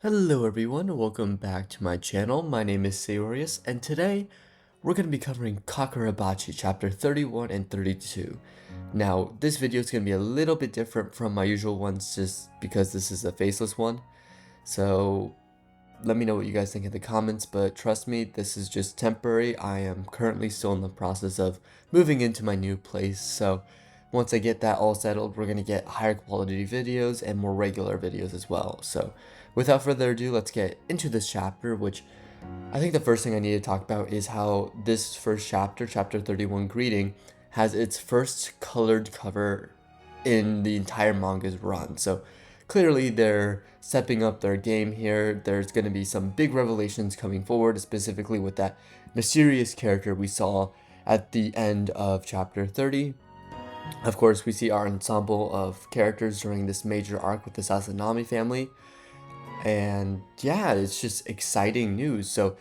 Hello everyone, welcome back to my channel. My name is Sayorius, and today we're going to be covering Kagurabachi chapter 31 and 32. Now, this video is going to be a little bit different from my usual ones just because this is a faceless one. So, let me know what you guys think in the comments, but trust me, this is just temporary. I am currently still in the process of moving into my new place, so once I get that all settled, we're going to get higher quality videos and more regular videos as well. So, without further ado, let's get into this chapter, which I think the first thing I need to talk about is how this first chapter, chapter 31 Greeting, has its first colored cover in the entire manga's run. So clearly they're stepping up their game here. There's going to be some big revelations coming forward, specifically with that mysterious character we saw at the end of chapter 30. Of course, we see our ensemble of characters during this major arc with the Sazanami family. And yeah, it's just exciting news. So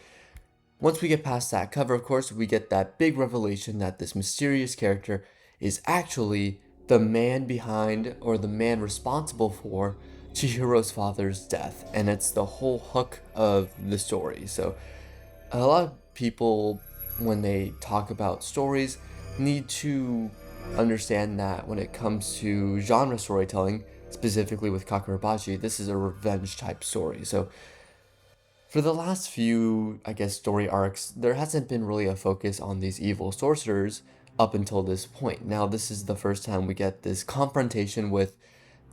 once we get past that cover, of course, we get that big revelation that this mysterious character is actually the man behind, or the man responsible for, Chihiro's father's death. And it's the whole hook of the story. So a lot of people, when they talk about stories, need to understand that when it comes to genre storytelling, specifically with Kagurabachi, this is a revenge type story. So for the last few, I guess, story arcs, there hasn't been really a focus on these evil sorcerers up until this point. Now, this is the first time we get this confrontation with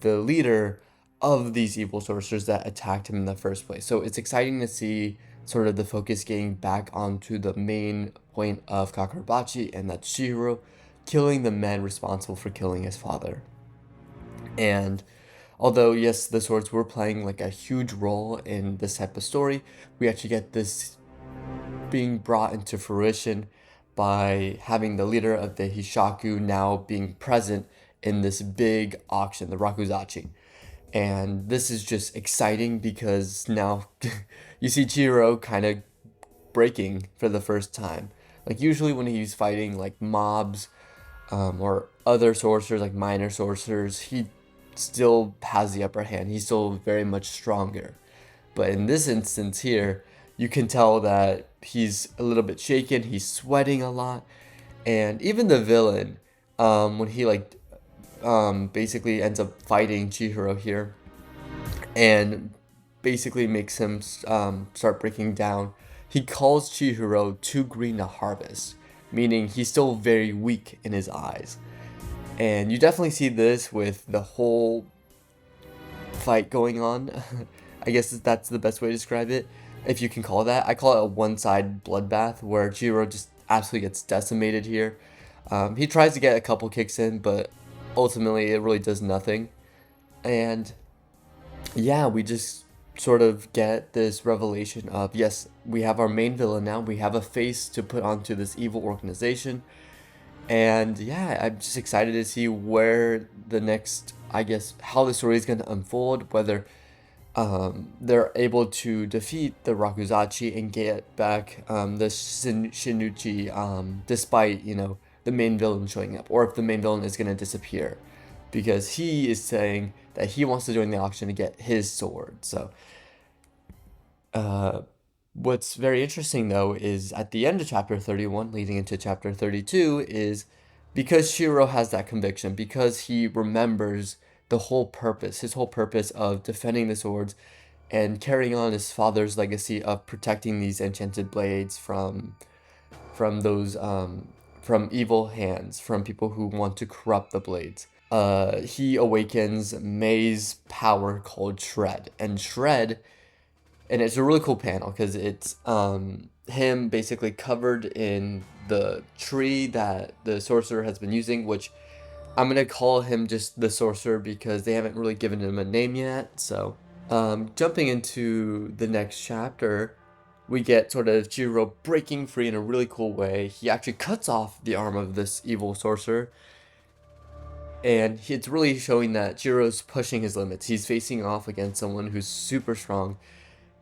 the leader of these evil sorcerers that attacked him in the first place. So it's exciting to see sort of the focus getting back onto the main point of Kagurabachi, and that's Chihiro killing the man responsible for killing his father. And although, yes, the swords were playing like a huge role in this type of story, we actually get this being brought into fruition by having the leader of the Hishaku now being present in this big auction, the Rakuzachi. And this is just exciting because now you see Chihiro kind of breaking for the first time. Like usually when he's fighting like mobs or other sorcerers, like minor sorcerers, he still has the upper hand. He's still very much stronger. But in this instance here, you can tell that he's a little bit shaken. He's sweating a lot. And even the villain, when he basically ends up fighting Chihiro here and basically makes him start breaking down, he calls Chihiro too green to harvest, meaning he's still very weak in his eyes. And you definitely see this with the whole fight going on. I guess that's the best way to describe it, if you can call it that. I call it a one-side bloodbath where Chihiro just absolutely gets decimated here. He tries to get a couple kicks in, but ultimately it really does nothing. And yeah, we just sort of get this revelation of, yes, we have our main villain now. We have a face to put onto this evil organization. And yeah, I'm just excited to see where the next, I guess, how the story is going to unfold, whether they're able to defeat the Rakuzachi and get back the Shinuchi, despite, the main villain showing up, or if the main villain is going to disappear, because he is saying that he wants to join the auction to get his sword. So what's very interesting though is at the end of chapter 31 leading into chapter 32 is because Shiro has that conviction, because he remembers the whole purpose, his whole purpose of defending the swords and carrying on his father's legacy of protecting these enchanted blades from those from evil hands, from people who want to corrupt the blades. He awakens May's power called Shred, and it's a really cool panel because it's him basically covered in the tree that the sorcerer has been using, which I'm gonna call him just the sorcerer because they haven't really given him a name yet. So jumping into the next chapter, we get sort of Chihiro breaking free in a really cool way. He actually cuts off the arm of this evil sorcerer, and it's really showing that Chihiro's pushing his limits. He's facing off against someone who's super strong,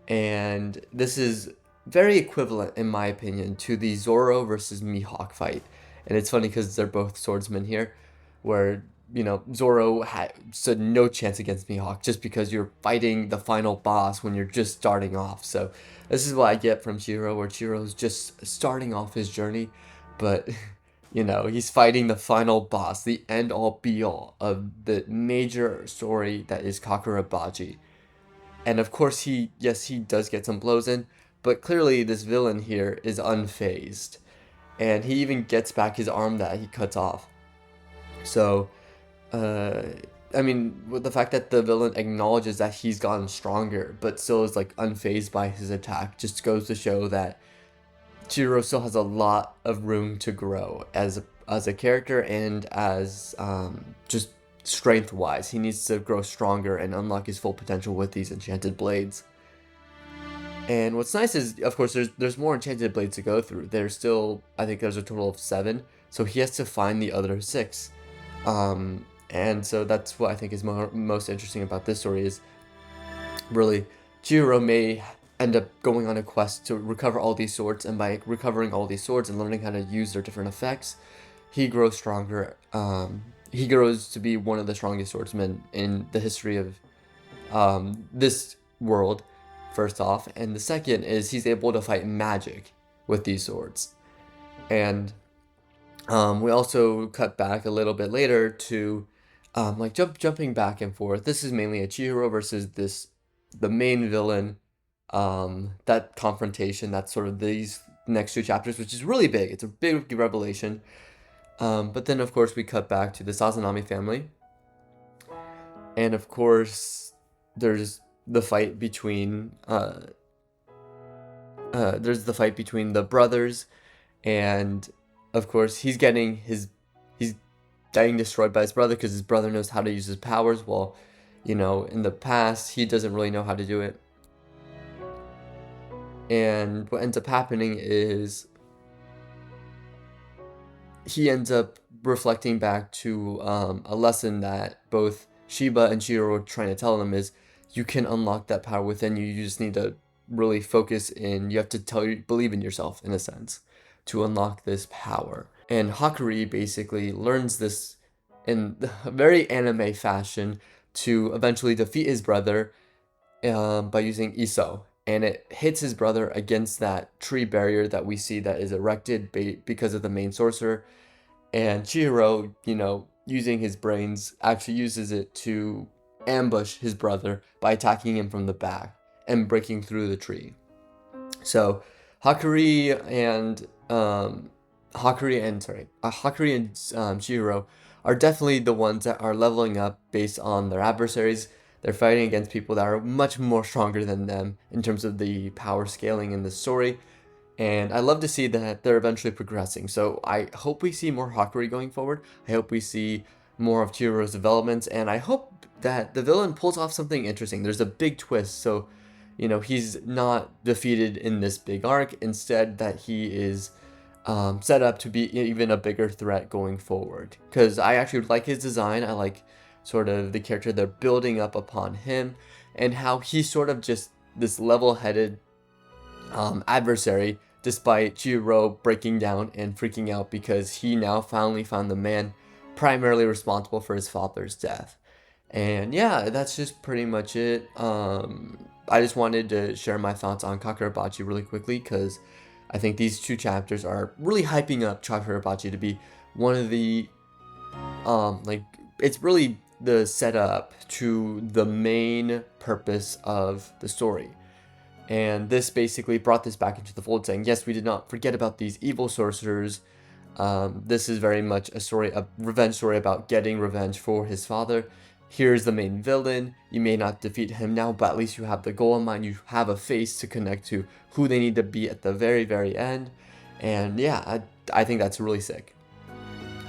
and this is very equivalent, in my opinion, to the Zoro versus Mihawk fight. And it's funny because they're both swordsmen here, where Zoro stood no chance against Mihawk just because you're fighting the final boss when you're just starting off. So this is what I get from Chihiro, where Chihiro's just starting off his journey, but he's fighting the final boss, the end all be all of the major story that is Kagurabachi. And of course he does get some blows in, but clearly this villain here is unfazed. And he even gets back his arm that he cuts off. So I mean, with the fact that the villain acknowledges that he's gotten stronger, but still is like unfazed by his attack, just goes to show that Chihiro still has a lot of room to grow as a character and as just strength wise. He needs to grow stronger and unlock his full potential with these enchanted blades. And what's nice is, of course, there's more enchanted blades to go through. There's still, I think there's a total of 7, so he has to find the other 6. And so that's what I think is most interesting about this story is really Chihiro may end up going on a quest to recover all these swords, and by recovering all these swords and learning how to use their different effects, he grows stronger. He grows to be one of the strongest swordsmen in the history of this world, first off. And the second is he's able to fight magic with these swords. And we also cut back a little bit later to jumping back and forth. This is mainly a Chihiro versus the main villain. That confrontation, that's sort of these next 2 chapters, which is really big. It's a big revelation. But then of course we cut back to the Sazanami family. And of course there's the fight between the brothers, and of course he's getting destroyed by his brother because his brother knows how to use his powers, while in the past he doesn't really know how to do it. And what ends up happening is he ends up reflecting back to a lesson that both Shiba and Chihiro are trying to tell him is you can unlock that power within you. You just need to really focus in. You have to believe in yourself, in a sense, to unlock this power. And Hakuri basically learns this in a very anime fashion to eventually defeat his brother by using Iso. And it hits his brother against that tree barrier that we see that is erected because of the main sorcerer. And Chihiro, using his brains, actually uses it to ambush his brother by attacking him from the back and breaking through the tree. So Hakuri and Chihiro are definitely the ones that are leveling up based on their adversaries. They're fighting against people that are much more stronger than them in terms of the power scaling in the story. And I love to see that they're eventually progressing. So I hope we see more Hakuri going forward. I hope we see more of Chihiro's developments. And I hope that the villain pulls off something interesting. There's a big twist. So, he's not defeated in this big arc. Instead, that he is set up to be even a bigger threat going forward. Because I actually like his design. I like sort of the character they're building up upon him, and how he's sort of just this level-headed adversary, despite Chihiro breaking down and freaking out because he now finally found the man primarily responsible for his father's death. And yeah, that's just pretty much it. I just wanted to share my thoughts on Kagurabachi really quickly because I think these 2 chapters are really hyping up Kagurabachi to be one of the it's really the setup to the main purpose of the story. And this basically brought this back into the fold, saying, yes, we did not forget about these evil sorcerers. This is very much a revenge story about getting revenge for his father. Here's the main villain. You may not defeat him now, but at least you have the goal in mind. You have a face to connect to who they need to be at the very, very end. And yeah, I think that's really sick.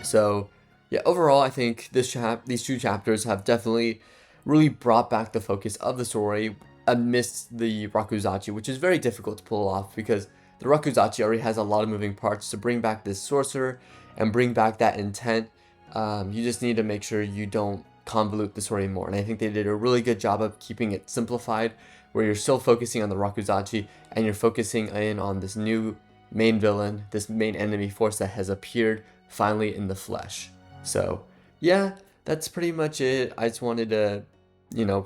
So yeah, overall, I think these 2 chapters have definitely really brought back the focus of the story amidst the Rakuzachi, which is very difficult to pull off because the Rakuzachi already has a lot of moving parts. To bring back this sorcerer and bring back that intent, you just need to make sure you don't convolute the story more. And I think they did a really good job of keeping it simplified, where you're still focusing on the Rakuzachi and you're focusing in on this new main villain, this main enemy force that has appeared finally in the flesh. So yeah, that's pretty much it. I just wanted to,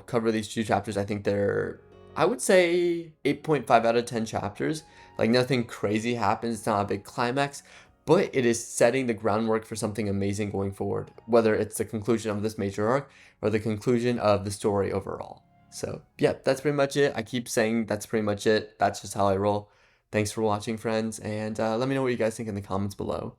cover these two chapters. I think they're, I would say 8.5 out of 10 chapters. Like nothing crazy happens, it's not a big climax, but it is setting the groundwork for something amazing going forward, whether it's the conclusion of this major arc or the conclusion of the story overall. So, yeah, that's pretty much it. I keep saying that's pretty much it. That's just how I roll. Thanks for watching, friends, and let me know what you guys think in the comments below.